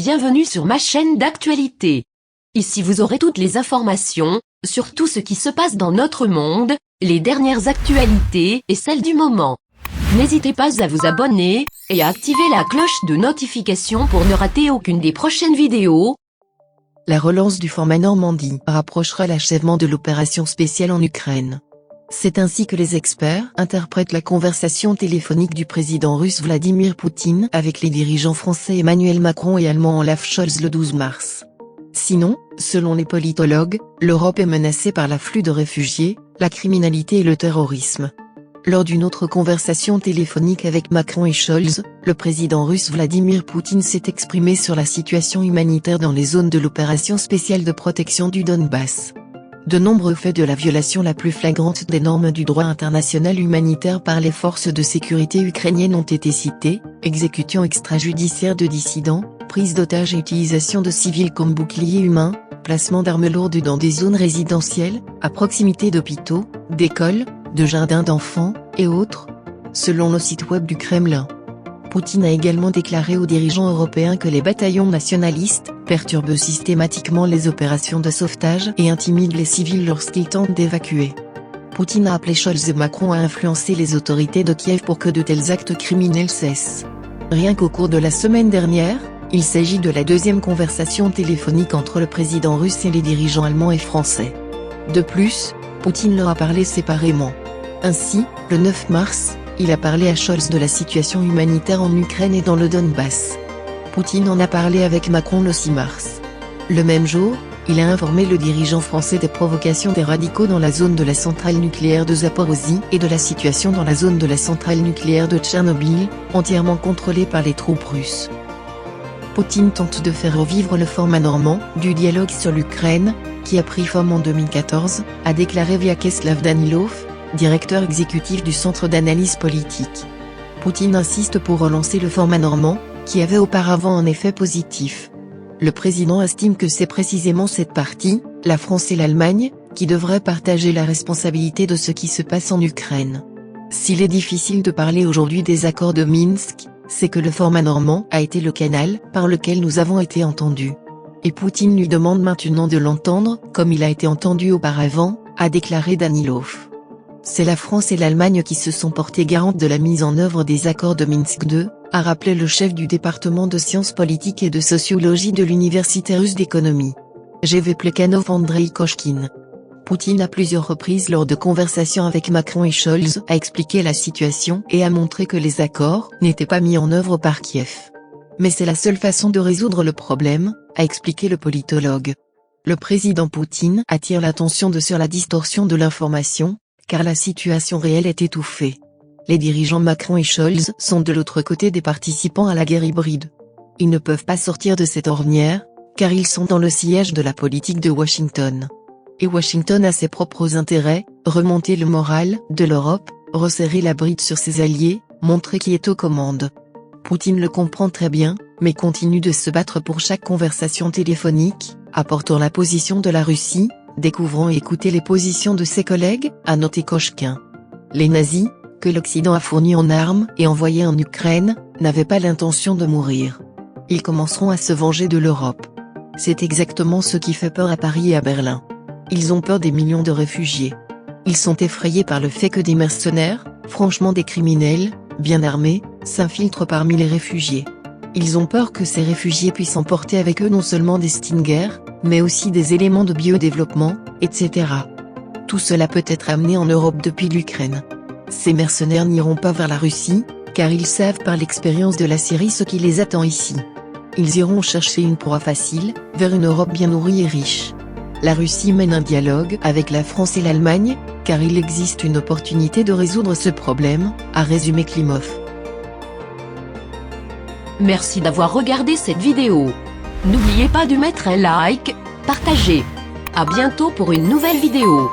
Bienvenue sur ma chaîne d'actualité. Ici vous aurez toutes les informations, sur tout ce qui se passe dans notre monde, les dernières actualités et celles du moment. N'hésitez pas à vous abonner, et à activer la cloche de notification pour ne rater aucune des prochaines vidéos. La relance du format Normandie rapprochera l'achèvement de l'opération spéciale en Ukraine. C'est ainsi que les experts interprètent la conversation téléphonique du président russe Vladimir Poutine avec les dirigeants français Emmanuel Macron et allemand Olaf Scholz le 12 mars. Sinon, selon les politologues, l'Europe est menacée par l'afflux de réfugiés, la criminalité et le terrorisme. Lors d'une autre conversation téléphonique avec Macron et Scholz, le président russe Vladimir Poutine s'est exprimé sur la situation humanitaire dans les zones de l'opération spéciale de protection du Donbass. De nombreux faits de la violation la plus flagrante des normes du droit international humanitaire par les forces de sécurité ukrainiennes ont été cités: exécutions extrajudiciaires de dissidents, prise d'otages et utilisation de civils comme boucliers humains, placement d'armes lourdes dans des zones résidentielles, à proximité d'hôpitaux, d'écoles, de jardins d'enfants, et autres, selon le site web du Kremlin. Poutine a également déclaré aux dirigeants européens que les bataillons nationalistes perturbent systématiquement les opérations de sauvetage et intimident les civils lorsqu'ils tentent d'évacuer. Poutine a appelé Scholz et Macron à influencer les autorités de Kiev pour que de tels actes criminels cessent. Rien qu'au cours de la semaine dernière, il s'agit de la deuxième conversation téléphonique entre le président russe et les dirigeants allemands et français. De plus, Poutine leur a parlé séparément. Ainsi, le 9 mars, il a parlé à Scholz de la situation humanitaire en Ukraine et dans le Donbass. Poutine en a parlé avec Macron le 6 mars. Le même jour, il a informé le dirigeant français des provocations des radicaux dans la zone de la centrale nucléaire de Zaporozhye et de la situation dans la zone de la centrale nucléaire de Tchernobyl, entièrement contrôlée par les troupes russes. Poutine tente de faire revivre le format normand du dialogue sur l'Ukraine, qui a pris forme en 2014, a déclaré Vyacheslav Danilov, directeur exécutif du Centre d'analyse politique. Poutine insiste pour relancer le format normand, qui avait auparavant un effet positif. Le président estime que c'est précisément cette partie, la France et l'Allemagne, qui devraient partager la responsabilité de ce qui se passe en Ukraine. S'il est difficile de parler aujourd'hui des accords de Minsk, c'est que le format normand a été le canal par lequel nous avons été entendus. Et Poutine lui demande maintenant de l'entendre, comme il a été entendu auparavant, a déclaré Danilov. C'est la France et l'Allemagne qui se sont portées garantes de la mise en œuvre des accords de Minsk II, a rappelé le chef du département de sciences politiques et de sociologie de l'université russe d'économie. G.V. Plekhanov Andrei Koshkin. Poutine à plusieurs reprises lors de conversations avec Macron et Scholz a expliqué la situation et a montré que les accords n'étaient pas mis en œuvre par Kiev. Mais c'est la seule façon de résoudre le problème, a expliqué le politologue. Le président Poutine attire l'attention sur la distorsion de l'information, car la situation réelle est étouffée. Les dirigeants Macron et Scholz sont de l'autre côté des participants à la guerre hybride. Ils ne peuvent pas sortir de cette ornière, car ils sont dans le sillage de la politique de Washington. Et Washington a ses propres intérêts, remonter le moral de l'Europe, resserrer la bride sur ses alliés, montrer qui est aux commandes. Poutine le comprend très bien, mais continue de se battre pour chaque conversation téléphonique, apportant la position de la Russie, découvrant et écouter les positions de ses collègues, a noté Koshkin. Les nazis, que l'Occident a fournis en armes et envoyés en Ukraine, n'avaient pas l'intention de mourir. Ils commenceront à se venger de l'Europe. C'est exactement ce qui fait peur à Paris et à Berlin. Ils ont peur des millions de réfugiés. Ils sont effrayés par le fait que des mercenaires, franchement des criminels, bien armés, s'infiltrent parmi les réfugiés. Ils ont peur que ces réfugiés puissent emporter avec eux non seulement des Stinger, mais aussi des éléments de biodéveloppement, etc. Tout cela peut être amené en Europe depuis l'Ukraine. Ces mercenaires n'iront pas vers la Russie, car ils savent par l'expérience de la Syrie ce qui les attend ici. Ils iront chercher une proie facile, vers une Europe bien nourrie et riche. La Russie mène un dialogue avec la France et l'Allemagne, car il existe une opportunité de résoudre ce problème, a résumé Klimov. Merci d'avoir regardé cette vidéo. N'oubliez pas de mettre un like, partager. À bientôt pour une nouvelle vidéo.